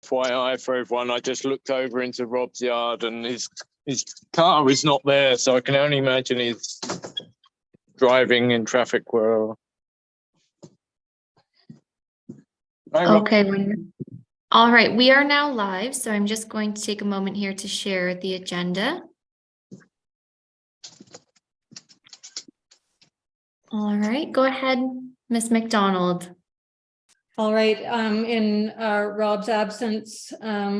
FYI for everyone, I just looked over into Rob's yard and his car is not there, so I can only imagine he's driving in traffic wherever. Okay. All right, we are now live, so I'm just going to take a moment here to share the agenda. All right, go ahead, Ms. McDonald. All right, in Rob's absence, I'll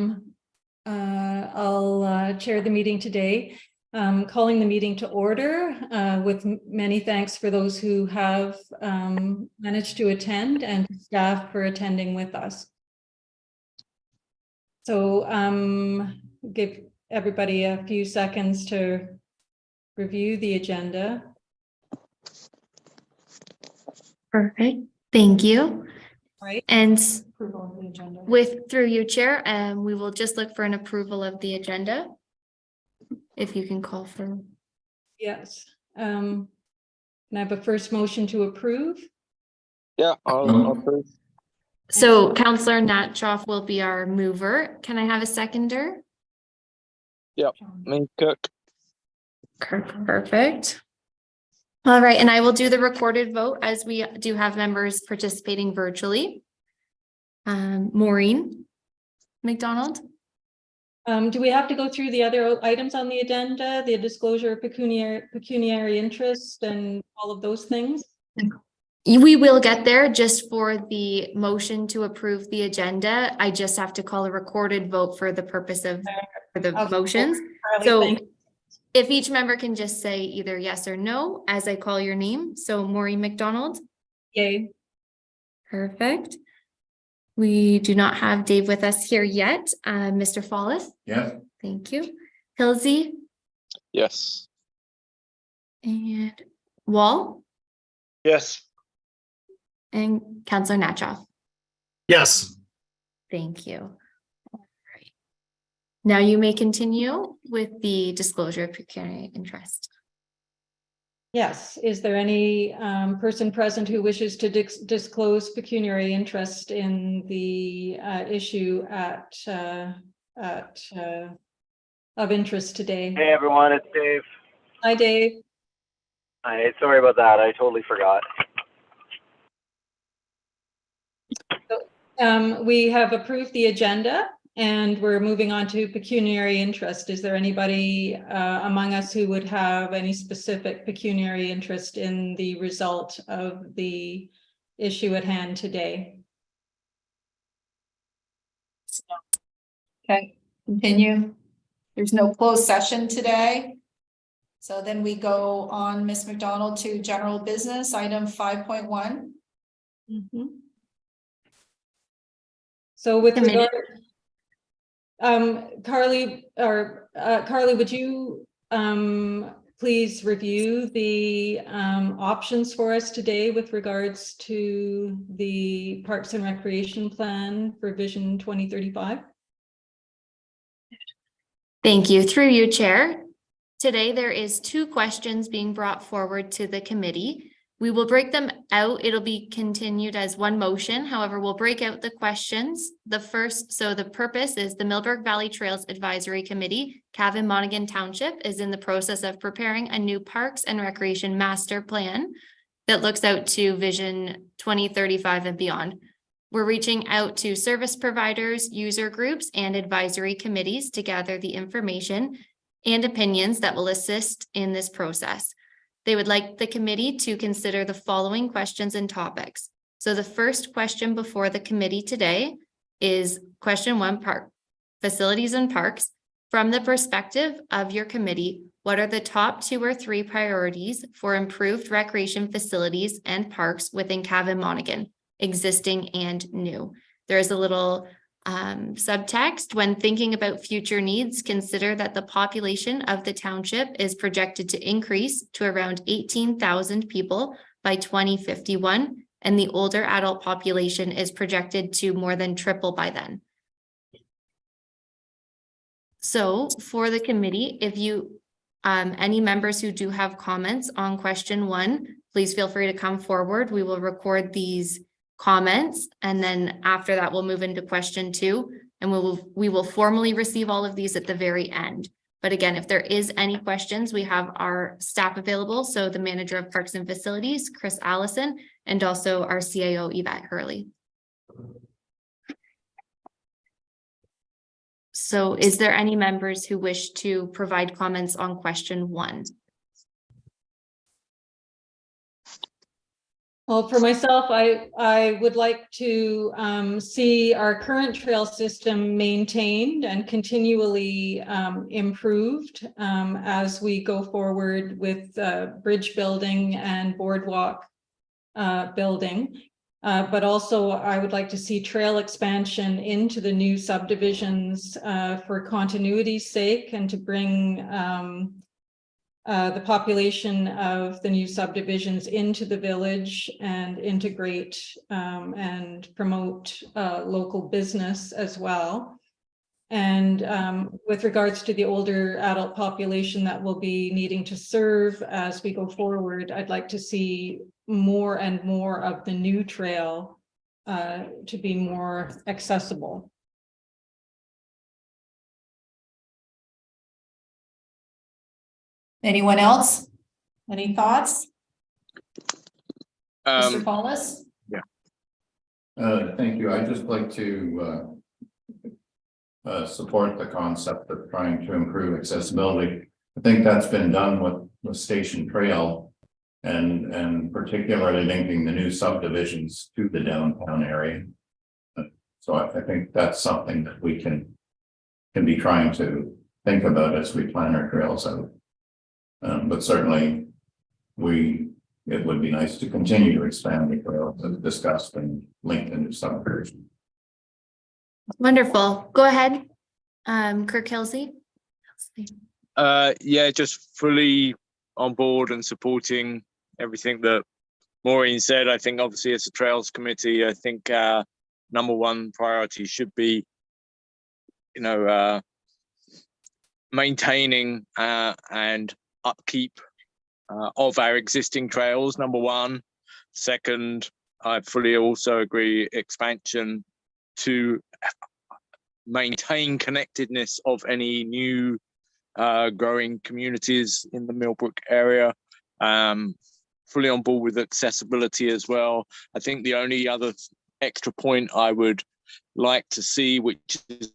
chair the meeting today. Calling the meeting to order with many thanks for those who have managed to attend and staff for attending with us. So give everybody a few seconds to review the agenda. Perfect, thank you. Right. And Approval of the agenda. through you, Chair, we will just look for an approval of the agenda. If you can call for. Yes. Can I have a first motion to approve? Yeah, I'll approve. So Councillor Natchoff will be our mover. Can I have a seconder? Yep, me, Cook. Kirk, perfect. All right, and I will do the recorded vote as we do have members participating virtually. Maureen McDonald. Do we have to go through the other items on the agenda, the disclosure of pecuniary interest and all of those things? We will get there. Just for the motion to approve the agenda, I just have to call a recorded vote for the purpose of the motions. So if each member can just say either yes or no as I call your name. So Maureen McDonald. Yay. Perfect. We do not have Dave with us here yet. Mr. Follis. Yes. Thank you. Hilsey. Yes. And Wall. Yes. And Councillor Natchoff. Yes. Thank you. All right. Now you may continue with the disclosure of pecuniary interest. Yes. Is there any person present who wishes to disclose pecuniary interest in the issue of interest today? Hey everyone, it's Dave. Hi, Dave. Hi, sorry about that. I totally forgot. We have approved the agenda and we're moving on to pecuniary interest. Is there anybody among us who would have any specific pecuniary interest in the result of the issue at hand today? Okay, continue. There's no closed session today. So then we go on, Ms. McDonald, to general business, item 5.1. Mm-hmm. So with regard, Carly, would you please review the options for us today with regards to the Parks and Recreation Plan for Vision 2035? Thank you. Through you, Chair. Today, there is 2 questions being brought forward to the committee. We will break them out. It'll be continued as one motion. However, we'll break out the questions. The purpose is the Millbrook Valley Trails Advisory Committee, Cavan Monaghan Township, is in the process of preparing a new Parks and Recreation Master Plan that looks out to Vision 2035 and beyond. We're reaching out to service providers, user groups, and advisory committees to gather the information and opinions that will assist in this process. They would like the committee to consider the following questions and topics. So the first question before the committee today is question 1, park facilities and parks. From the perspective of your committee, what are the top 2 or 3 priorities for improved recreation facilities and parks within Cavan Monaghan, existing and new? There is a little subtext. When thinking about future needs, consider that the population of the township is projected to increase to around 18,000 people by 2051, and the older adult population is projected to more than triple by then. So for the committee, if you any members who do have comments on question 1, please feel free to come forward. We will record these comments, and then after that we'll move into question 2. and we will formally receive all of these at the very end. But again, if there is any questions, we have our staff available. So the manager of Parks and Facilities, Chris Allison, and also our CAO, Yvette Hurley. So is there any members who wish to provide comments on question 1? Well, for myself, I would like to see our current trail system maintained and continually improved as we go forward with bridge building and boardwalk building. But also I would like to see trail expansion into the new subdivisions for continuity's sake, and to bring the population of the new subdivisions into the village and integrate and promote local business as well. And with regards to the older adult population that will be needing to serve as we go forward, I'd like to see more and more of the new trail to be more accessible. Anyone else? Any thoughts? Mr. Um, Paulus? Thank you. I'd just like to support the concept of trying to improve accessibility. I think that's been done with Station Trail, and particularly linking the new subdivisions to the downtown area. So I think that's something that we can be trying to think about as we plan our trails out. But certainly it would be nice to continue to expand the trails as discussed and linked into subdivision. Wonderful. Go ahead. Kirk Kelsey. yeah, just fully on board and supporting everything that Maureen said. I think obviously as a Trails Committee, I think number one priority should be, maintaining and upkeep of our existing trails, number one. Second, I fully also agree, expansion to maintain connectedness of any new growing communities in the Millbrook area. Fully on board with accessibility as well. I think the only other extra point I would like to see, which is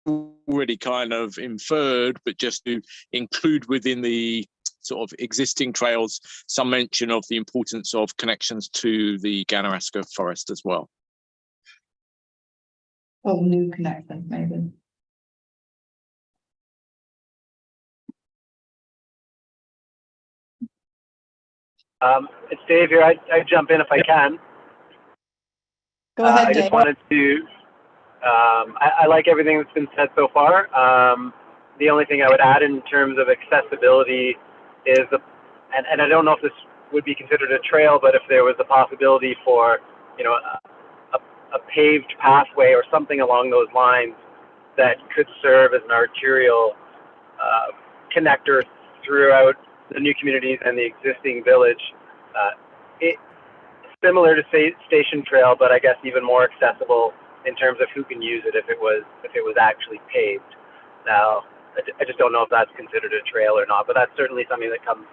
already kind of inferred, but just to include within the sort of existing trails, some mention of the importance of connections to the Ganaraska forest as well. Oh, new connection, maybe. It's Dave here. I jump in if I can. Go ahead, I Dave. just wanted to, I like everything that's been said so far. The only thing I would add in terms of accessibility is, and I don't know if this would be considered a trail, but if there was a possibility for, a paved pathway or something along those lines that could serve as an arterial connector throughout the new communities and the existing village. Similar to Station Trail, but I guess even more accessible in terms of who can use it if it was actually paved. Now, I just don't know if that's considered a trail or not, but that's certainly something that comes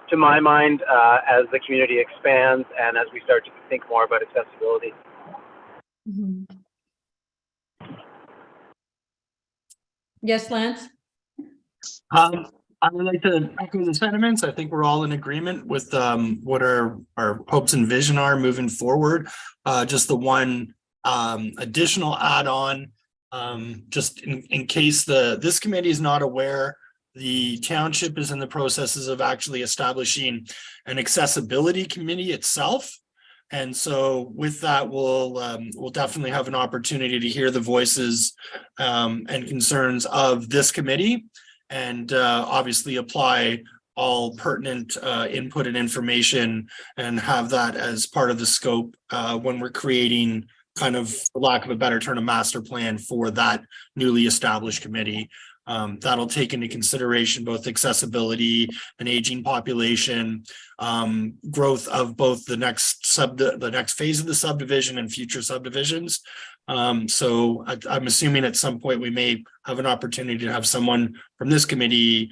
to my mind as the community expands and as we start to think more about accessibility. Mm-hmm. Yes, Lance? I would like to echo the sentiments. I think we're all in agreement with what our hopes and vision are moving forward. Just the one additional add-on, just in case this committee is not aware, the township is in the processes of actually establishing an accessibility committee itself. And so with that, we'll definitely have an opportunity to hear the voices and concerns of this committee, and obviously apply all pertinent input and information, and have that as part of the scope when we're creating, kind of, for lack of a better term, a master plan for that newly established committee. That'll take into consideration both accessibility, an aging population, growth of both the next phase of the subdivision and future subdivisions, So I'm assuming at some point we may have an opportunity to have someone from this committee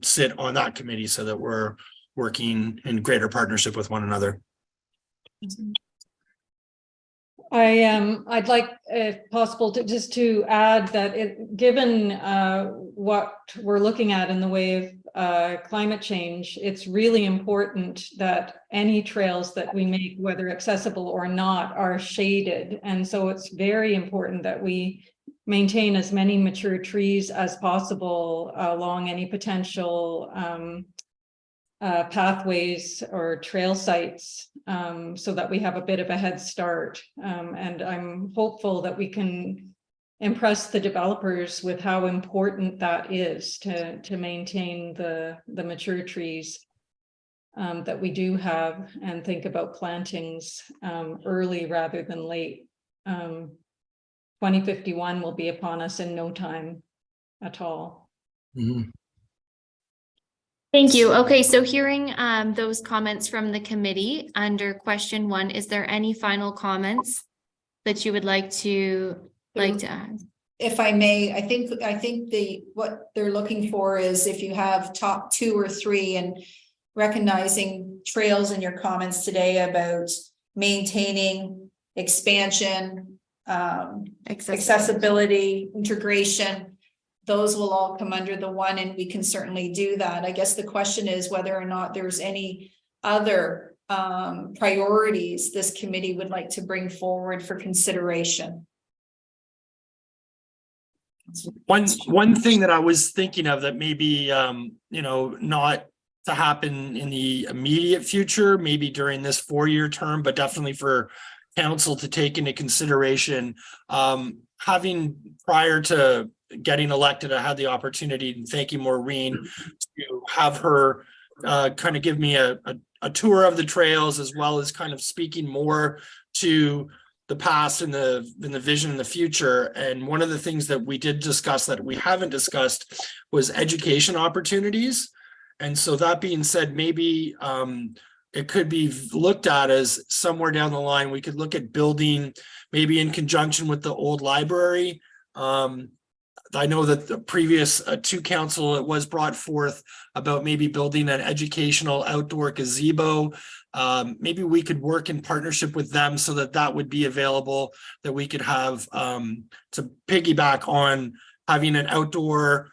sit on that committee so that we're working in greater partnership with one another. I'd like, if possible, to add that given what we're looking at in the way of climate change, it's really important that any trails that we make, whether accessible or not, are shaded. And so it's very important that we maintain as many mature trees as possible along any potential pathways or trail sites, so that we have a bit of a head start. And I'm hopeful that we can impress the developers with how important that is to maintain the mature trees that we do have, and think about plantings early rather than late. 2051 will be upon us in no time at all. Mm-hmm. Thank you. Okay, so hearing those comments from the committee under question 1, is there any final comments that you would like to add? If I may, I think what they're looking for is if you have top 2 or 3, and recognizing trails in your comments today about maintaining, expansion, accessibility, integration, those will all come under the 1, and we can certainly do that. I guess the question is whether or not there's any other priorities this committee would like to bring forward for consideration. One thing that I was thinking of that maybe not to happen in the immediate future, maybe during this 4-year term, but definitely for council to take into consideration, having prior to getting elected, I had the opportunity, and thank you, Maureen, to have her kind of give me a tour of the trails, as well as kind of speaking more to the past and the vision in the future. And one of the things that we did discuss that we haven't discussed was education opportunities. And so that being said, maybe it could be looked at as somewhere down the line, we could look at building, maybe in conjunction with the old library. I know that the previous to council, it was brought forth about maybe building an educational outdoor gazebo. Maybe we could work in partnership with them so that that would be available, that we could have to piggyback on having an outdoor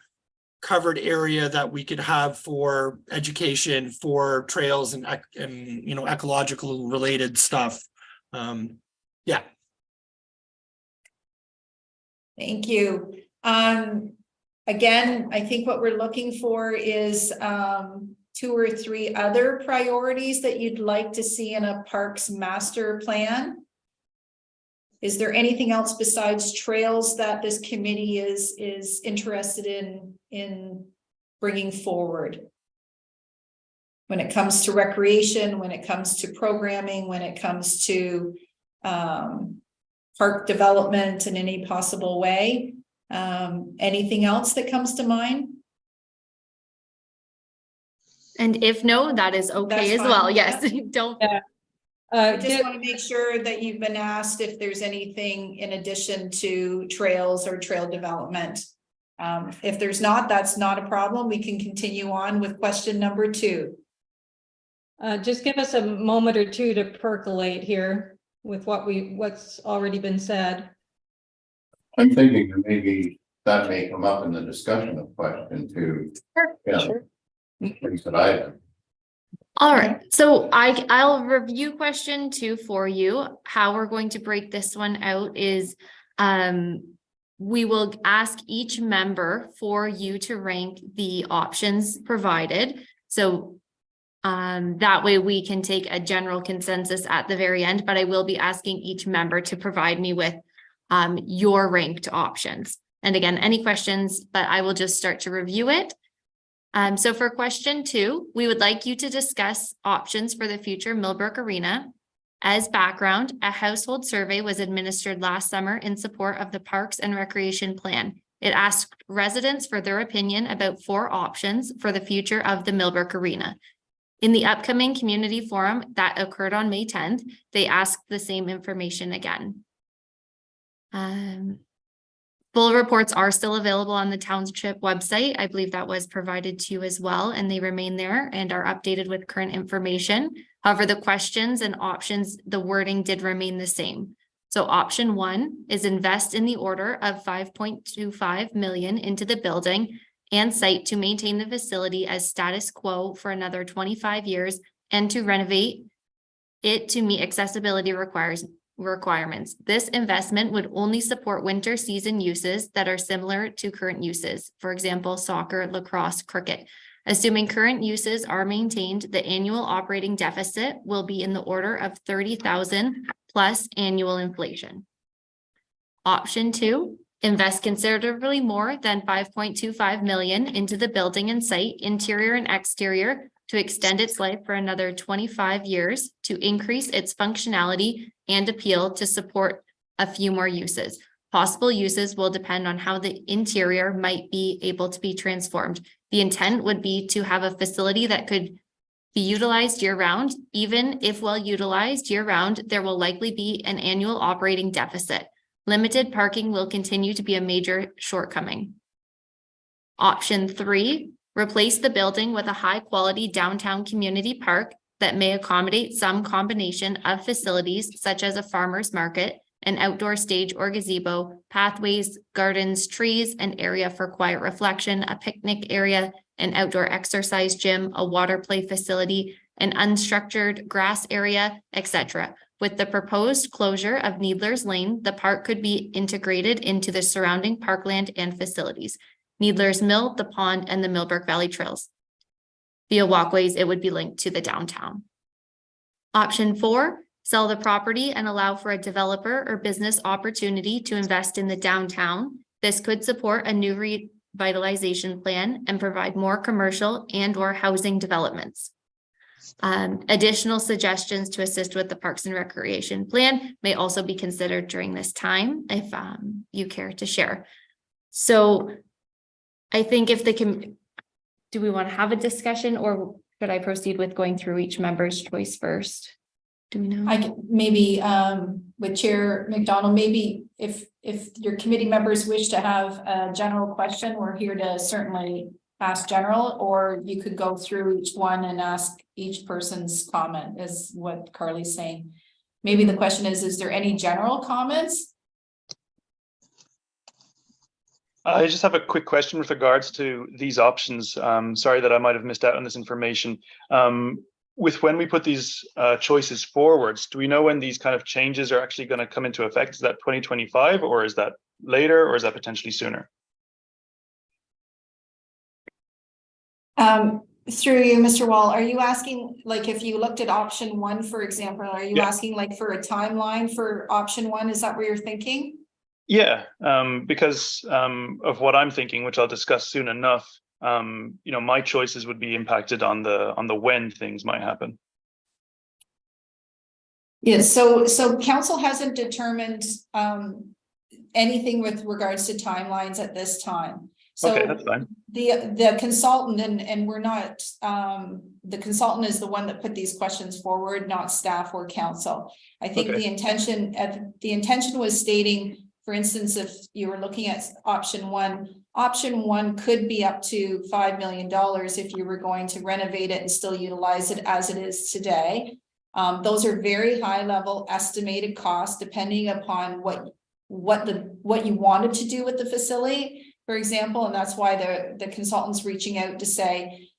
covered area that we could have for education, for trails and ecological related stuff. Yeah. Thank you. Again, I think what we're looking for is 2 or 3 other priorities that you'd like to see in a parks master plan. Is there anything else besides trails that this committee is interested in bringing forward? When it comes to recreation, when it comes to programming, when it comes to park development in any possible way? Anything else that comes to mind? And if no, that is okay. That's as fine. well. Yes, don't. Yeah. I just want to make sure that you've been asked if there's anything in addition to trails or trail development. If there's not, that's not a problem. We can continue on with question number 2. Just give us a moment or 2 to percolate here with what's already been said. I'm thinking that maybe that may come up in the discussion of question 2. Sure. Yeah. Sure. Things that I have. All right, so I'll review question 2 for you. How we're going to break this one out is we will ask each member for you to rank the options provided. So that way we can take a general consensus at the very end, but I will be asking each member to provide me with your ranked options. And again, any questions, but I will just start to review it. So for question 2, we would like you to discuss options for the future Millbrook Arena. As background, a household survey was administered last summer in support of the Parks and Recreation Plan. It asked residents for their opinion about 4 options for the future of the Millbrook Arena. In the upcoming community forum that occurred on May 10th, they asked the same information again. Full reports are still available on the township website. I believe that was provided to you as well, and they remain there and are updated with current information. However, the questions and options, the wording did remain the same. So option 1 is invest in the order of 5.25 million into the building and site to maintain the facility as status quo for another 25 years and to renovate it to meet accessibility requirements. This investment would only support winter season uses that are similar to current uses. For example, soccer, lacrosse, cricket. Assuming current uses are maintained, the annual operating deficit will be in the order of 30,000 plus annual inflation. Option 2, invest considerably more than 5.25 million into the building and site, interior and exterior, to extend its life for another 25 years, to increase its functionality and appeal to support a few more uses. Possible uses will depend on how the interior might be able to be transformed. The intent would be to have a facility that could be utilized year-round. Even if well utilized year-round, there will likely be an annual operating deficit. Limited parking will continue to be a major shortcoming. Option 3, replace the building with a high-quality downtown community park that may accommodate some combination of facilities such as a farmer's market, an outdoor stage or gazebo, pathways, gardens, trees, an area for quiet reflection, a picnic area, an outdoor exercise gym, a water play facility, an unstructured grass area, etc. With the proposed closure of Needler's Lane, the park could be integrated into the surrounding parkland and facilities. Needler's Mill, the pond, and the Millbrook Valley Trails. Via walkways, it would be linked to the downtown. Option 4, sell the property and allow for a developer or business opportunity to invest in the downtown. This could support a new revitalization plan and provide more commercial and/or housing developments. Additional suggestions to assist with the Parks and Recreation Plan may also be considered during this time if you care to share. So I think if they can, do we want to have a discussion or should I proceed with going through each member's choice first? Do we know? I can maybe with Chair McDonald, maybe if your committee members wish to have a general question, we're here to certainly ask general, or you could go through each one and ask each person's comment, is what Carly's saying. Maybe the question is there any general comments? I just have a quick question with regards to these options. Sorry that I might have missed out on this information. With when we put these choices forwards, do we know when these kind of changes are actually going to come into effect? Is that 2025 or is that later or is that potentially sooner? Through you, Mr. Wall, are you asking, like, if you looked at option 1, for example, are you asking like for a timeline for option 1? Is that what you're thinking? Yeah, because of what I'm thinking, which I'll discuss soon enough, you know, my choices would be impacted on the when things might happen. Yeah, so council hasn't determined anything with regards to timelines at this time. So okay, that's fine. The consultant, and we're not, the consultant is the one that put these questions forward, not staff or council. I think the intention was stating, for instance, if you were looking at option 1 could be up to $5 million if you were going to renovate it and still utilize it as it is today. Those are very high level estimated costs depending upon what you wanted to do with the facility, for example, and that's why the consultant's reaching out to say,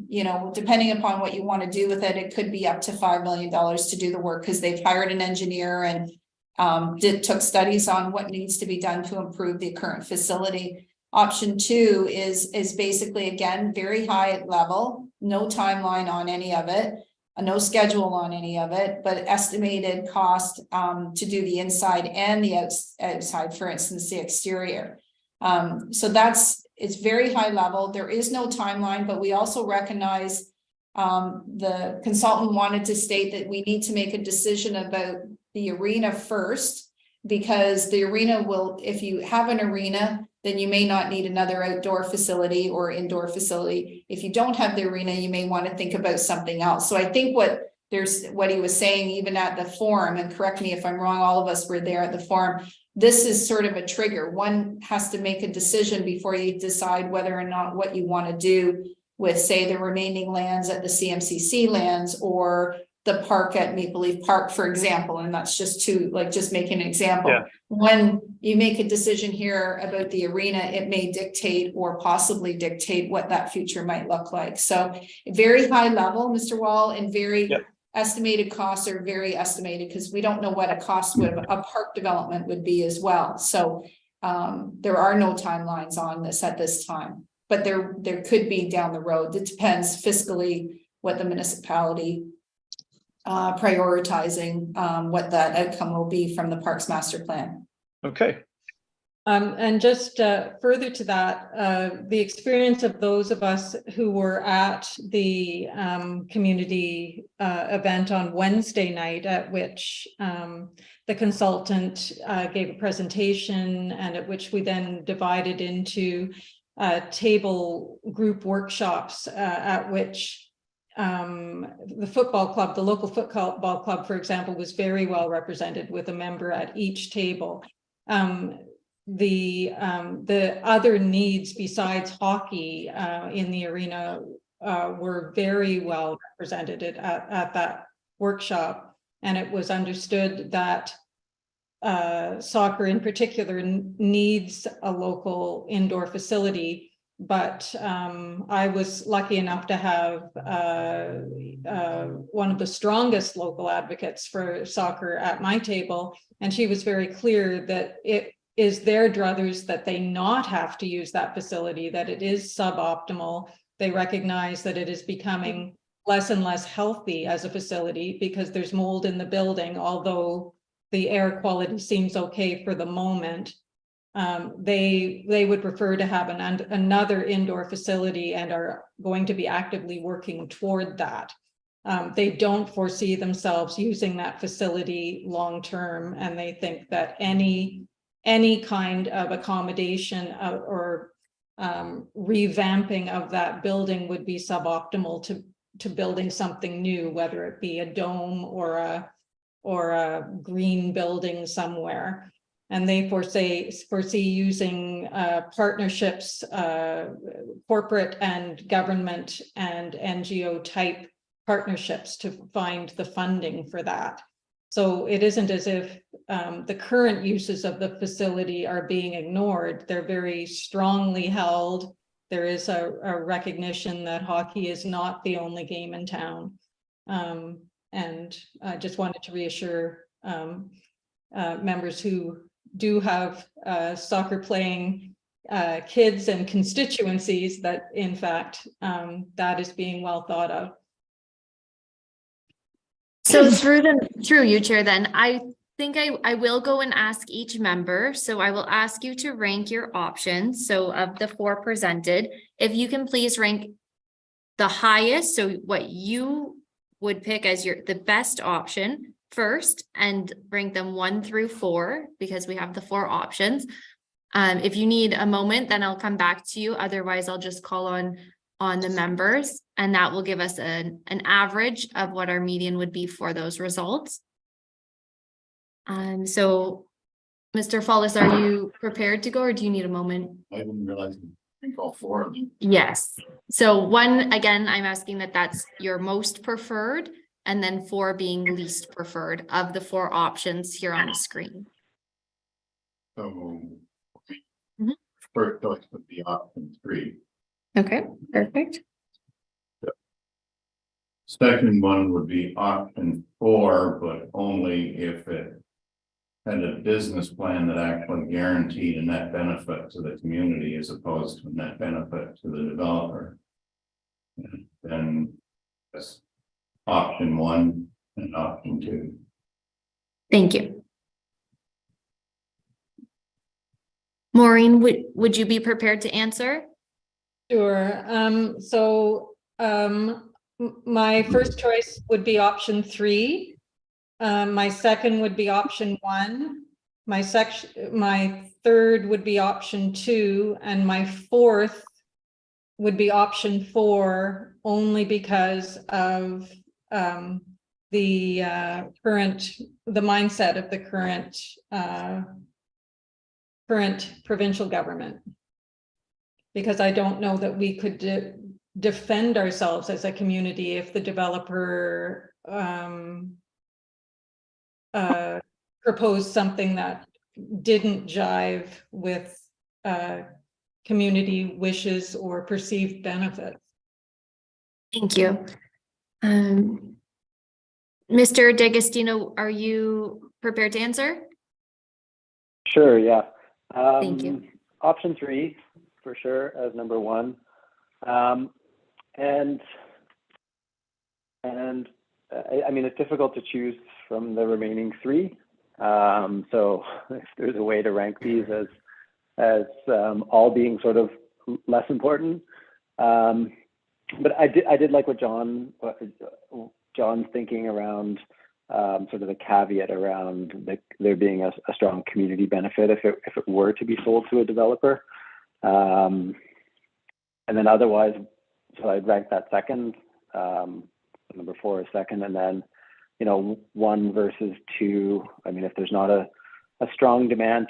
you know, depending upon what you want to do with it, it could be up to $5 million to do the work because they've hired an engineer and took studies on what needs to be done to improve the current facility. Option 2 is basically, again, very high level, no timeline on any of it, no schedule on any of it, but estimated cost to do the inside and the outside, for instance, the exterior. So it's very high level. There is no timeline, but we also recognize the consultant wanted to state that we need to make a decision about the arena first, because the arena will, if you have an arena, then you may not need another outdoor facility or indoor facility. If you don't have the arena, you may want to think about something else. So I think what he was saying, even at the forum, and correct me if I'm wrong, all of us were there at the forum, this is sort of a trigger. One has to make a decision before you decide whether or not what you want to do with, say, the remaining lands at the CMCC lands or the park at Maple Leaf Park, for example. And that's just just making an example. Yeah. When you make a decision here about the arena, it may dictate or possibly dictate what that future might look like. So very high level, Mr. Wall, and very estimated costs are very estimated because we don't know what a cost would a park development would be as well. So there are no timelines on this at this time, but there could be down the road. It depends fiscally what the municipality prioritizing what that outcome will be from the Parks Master Plan. Okay. And just further to that, the experience of those of us who were at the community event on Wednesday night, at which the consultant gave a presentation, and at which we then divided into table group workshops, at which the football club, the local football club, for example, was very well represented with a member at each table. The other needs besides hockey in the arena were very well represented at that workshop, and it was understood that soccer in particular needs a local indoor facility. But I was lucky enough to have one of the strongest local advocates for soccer at my table, and she was very clear that it is their druthers that they not have to use that facility, that it is suboptimal. They recognize that it is becoming less and less healthy as a facility because there's mold in the building, although the air quality seems okay for the moment. They would prefer to have another indoor facility and are going to be actively working toward that. They don't foresee themselves using that facility long term, and they think that any kind of accommodation or revamping of that building would be suboptimal to building something new, whether it be a dome or a green building somewhere. And they foresee using partnerships, corporate and government and NGO type partnerships to find the funding for that. So it isn't as if the current uses of the facility are being ignored. They're very strongly held. There is a recognition that hockey is not the only game in town. And I just wanted to reassure members who do have soccer playing kids and constituencies that in fact that is being well thought of. So through you, Chair, then I think I will go and ask each member. So I will ask you to rank your options. So of the 4 presented, if you can please rank the highest, so what you would pick as the best option first, and rank them 1 through 4 because we have the 4 options. If you need a moment, then I'll come back to you. Otherwise, I'll just call on the members, and that will give us an average of what our median would be for those results. So Mr. Fallis, are you prepared to go, or do you need a moment? I didn't realize I think all 4 of them. Yes. So 1, again, I'm asking that's your most preferred, and then 4 being least preferred of the 4 options here on the screen. So Mhm. first choice would be option 3. Okay, perfect. Second one would be option 4, but only if it had a business plan that actually guaranteed a net benefit to the community as opposed to a net benefit to the developer. And then that's option 1 and option 2. Thank you. Maureen, would you be prepared to answer? Sure. My first choice would be option 3. My second would be option 1. My third would be option 2, and my fourth would be option 4, only because of the mindset of the current current provincial government. Because I don't know that we could defend ourselves as a community if the developer proposed something that didn't jive with community wishes or perceived benefits. Thank you. Mr. D'Agostino, are you prepared to answer? Sure, yeah. Thank you. Option 3, for sure, as number 1. I mean, it's difficult to choose from the remaining 3. So if there's a way to rank these as all being sort of less important. But I did like what John's thinking around sort of the caveat around there being a strong community benefit if it were to be sold to a developer. And then otherwise, so I'd rank that second, number 4 is second, and then 1 versus 2. I mean, if there's not a strong demand,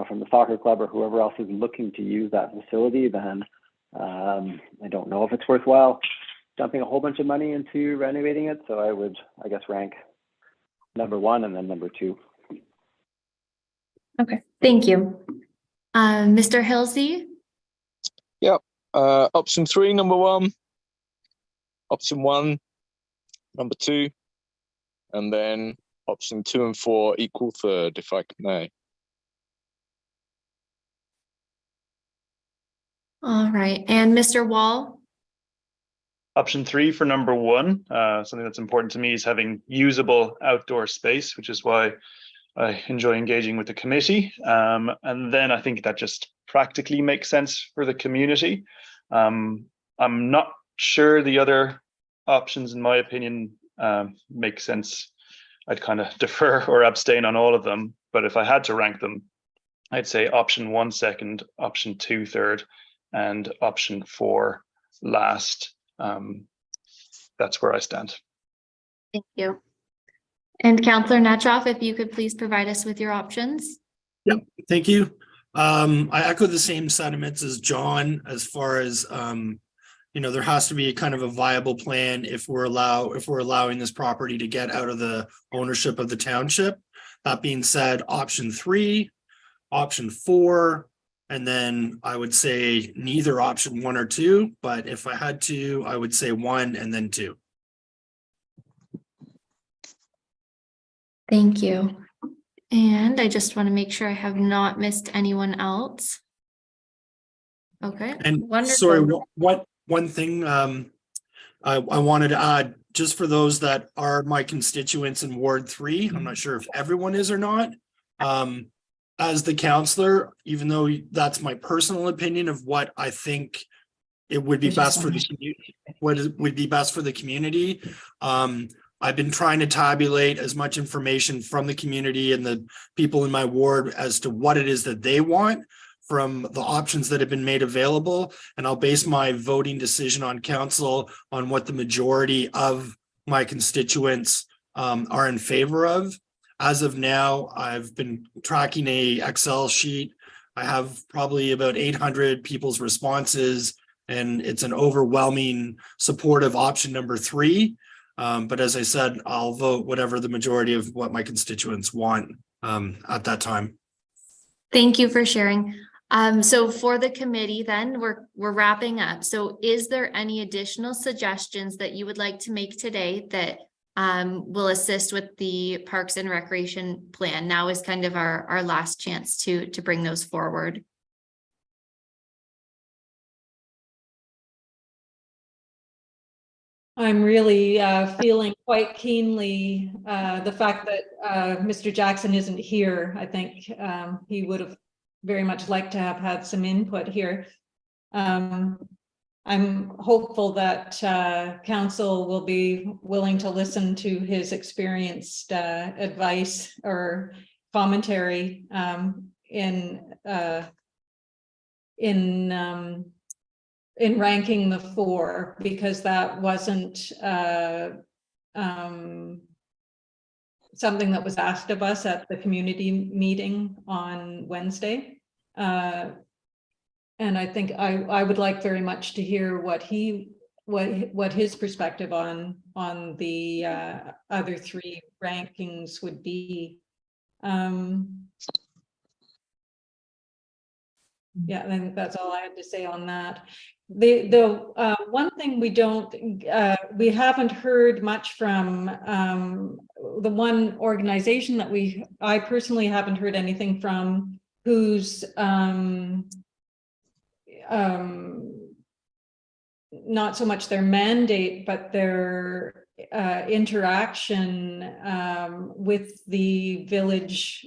from the soccer club or whoever else is looking to use that facility, then I don't know if it's worthwhile dumping a whole bunch of money into renovating it. So I would, I guess, rank number 1 and then number 2. Okay, thank you. Mr. Hilsey? Yep. Option 3, number 1. Option 1, number 2. And then option 2 and 4 equal third, if I may. All right, and Mr. Wall? Option 3 for number 1, something that's important to me is having usable outdoor space, which is why I enjoy engaging with the committee. And then I think that just practically makes sense for the community. I'm not sure the other options, in my opinion, make sense. I'd kind of defer or abstain on all of them. But if I had to rank them, I'd say option 1 second, option 2 third, and option 4 last. That's where I stand. Thank you. And Councillor Natchoff, if you could please provide us with your options. Yep, thank you. I echo the same sentiments as John as far as there has to be kind of a viable plan if we're allowing this property to get out of the ownership of the township. That being said, option 3, option 4, and then I would say neither option 1 or 2, but if I had to, I would say 1 and then 2. Thank you. And I just want to make sure I have not missed anyone else. Okay. And wonderful. Sorry, one thing I wanted to add, just for those that are my constituents in Ward 3, I'm not sure if everyone is or not. As the councillor, even though that's my personal opinion of what I think it would be best for the community, what would be best for the community. I've been trying to tabulate as much information from the community and the people in my ward as to what it is that they want from the options that have been made available. And I'll base my voting decision on council on what the majority of my constituents are in favor of. As of now, I've been tracking a Excel sheet. I have probably about 800 people's responses, and it's an overwhelming support of option number 3. But as I said, I'll vote whatever the majority of what my constituents want at that time. Thank you for sharing. So for the committee, then we're wrapping up. So is there any additional suggestions that you would like to make today that will assist with the Parks and Recreation plan? Now is kind of our last chance to bring those forward. I'm really feeling quite keenly the fact that Mr. Jackson isn't here. I think he would have very much liked to have had some input here. I'm hopeful that council will be willing to listen to his experienced advice or commentary in ranking the 4, because that wasn't something that was asked of us at the community meeting on Wednesday. And I think I would like very much to hear what his perspective on the other three rankings would be. Yeah, I think that's all I had to say on that. The one thing we haven't heard much from the one organization that I personally haven't heard anything from, who's not so much their mandate, but their interaction with the village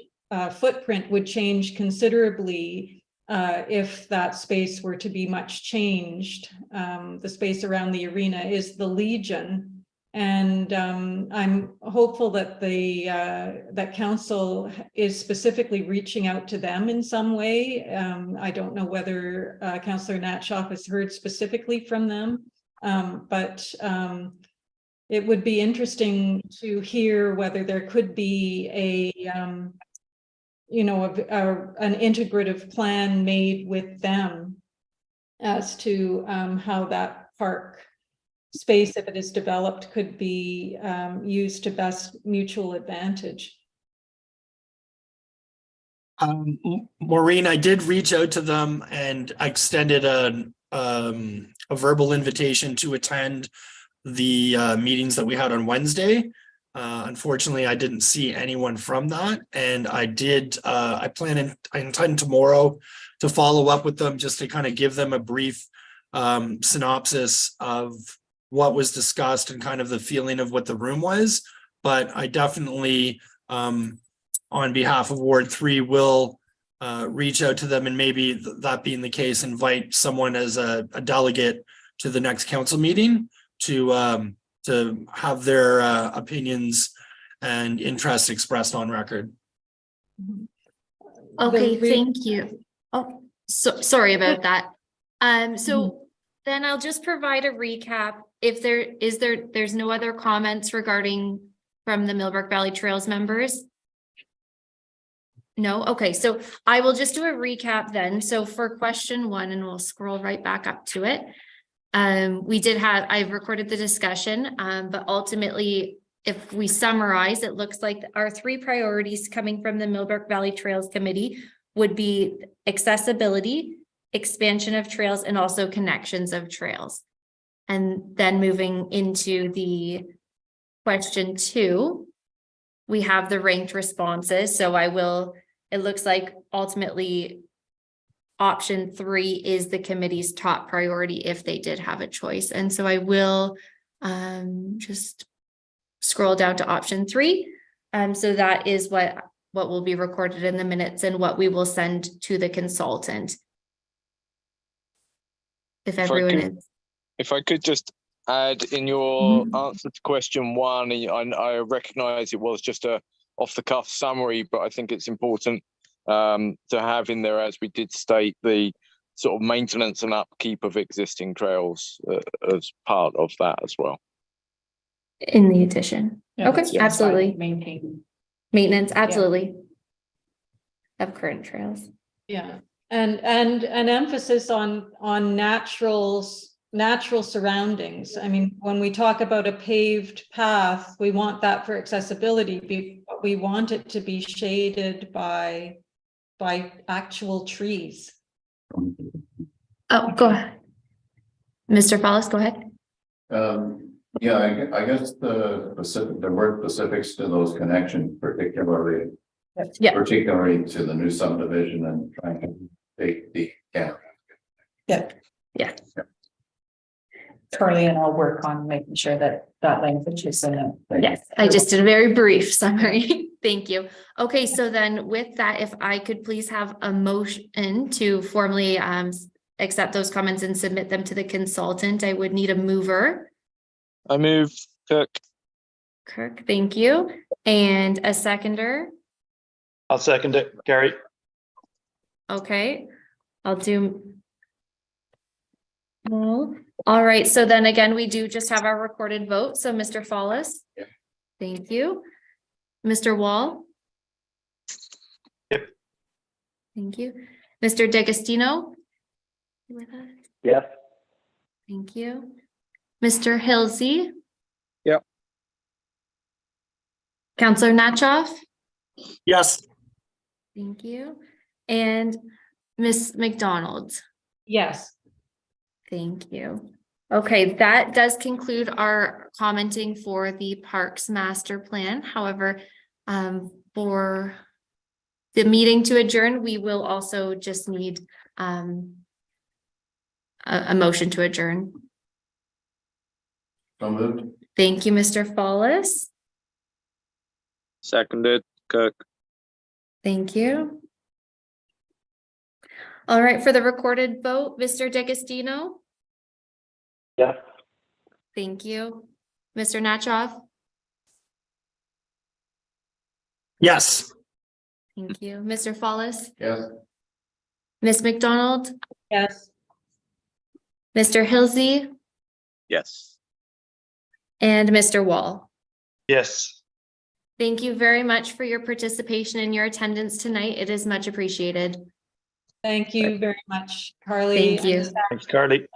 footprint would change considerably if that space were to be much changed. The space around the arena is the Legion. And I'm hopeful that that council is specifically reaching out to them in some way. I don't know whether Councillor Natshoff has heard specifically from them, but it would be interesting to hear whether there could be an integrative plan made with them as to how that park space, if it is developed, could be used to best mutual advantage. Maureen, I did reach out to them and extended a verbal invitation to attend the meetings that we had on Wednesday. Unfortunately, I didn't see anyone from that, and I intend tomorrow to follow up with them just to kind of give them a brief synopsis of what was discussed and kind of the feeling of what the room was. But I definitely, on behalf of Ward 3, will reach out to them, and maybe that being the case, invite someone as a delegate to the next council meeting to have their opinions and interests expressed on record. Okay, thank you. Oh, sorry about that. So then I'll just provide a recap. If there's no other comments regarding from the Millbrook Valley Trails members? No? Okay, so I will just do a recap then. So for question 1, and we'll scroll right back up to it. I've recorded the discussion, but ultimately, if we summarize, it looks like our 3 priorities coming from the Millbrook Valley Trails Committee would be accessibility, expansion of trails, and also connections of trails. And then moving into the question 2, we have the ranked responses. So it looks like ultimately option 3 is the committee's top priority if they did have a choice. And so I will just scroll down to option 3. So that is what will be recorded in the minutes and what we will send to the consultant. If I could just add in your answer to question 1, I recognize it was just a off the cuff summary, but I think it's important to have in there, as we did state, the sort of maintenance and upkeep of existing trails as part of that as well. In the addition. Yeah, okay, absolutely. Maintenance, absolutely. Yeah. Of current trails. Yeah, and an emphasis on natural surroundings. I mean, when we talk about a paved path, we want that for accessibility, but we want it to be shaded by actual trees. Oh, go ahead. Mr. Fallis, go ahead. Yeah, I guess the word specifics to those connections, particularly to the new subdivision and trying to take the camp. Yeah. Charlie and I'll work on making sure that language is in it. Yes, I just did a very brief summary. Thank you. Okay, so then with that, if I could please have a motion to formally accept those comments and submit them to the consultant, I would need a mover. I move, Kirk, thank you. And a seconder. I'll second it, Gary. Okay, I'll do. Well, all right, so then again, we do just have our recorded vote. So Mr. Fallis. Yeah. Thank you. Mr. Wall. Yep. Thank you. Mr. D'Agostino? You with us? Yes. Thank you. Mr. Hilsey? Yep. Counselor Natchoff? Yes. Thank you. And Ms. McDonald? Yes. Thank you. Okay, that does conclude our commenting for the Parks Master Plan. However, for the meeting to adjourn, we will also just need a motion to adjourn. So moved. Thank you, Mr. Follis. Seconded, Kirk. Thank you. All right, for the recorded vote, Mr. D'Agostino? Yes. Thank you. Mr. Natchoff? Yes. Thank you. Mr. Follis? Yes. Ms. McDonald? Yes. Mr. Hilsey? Yes. And Mr. Wall? Yes. Thank you very much for your participation and your attendance tonight. It is much appreciated. Thank you very much, Carly. Thank and you. the Thanks, Carly.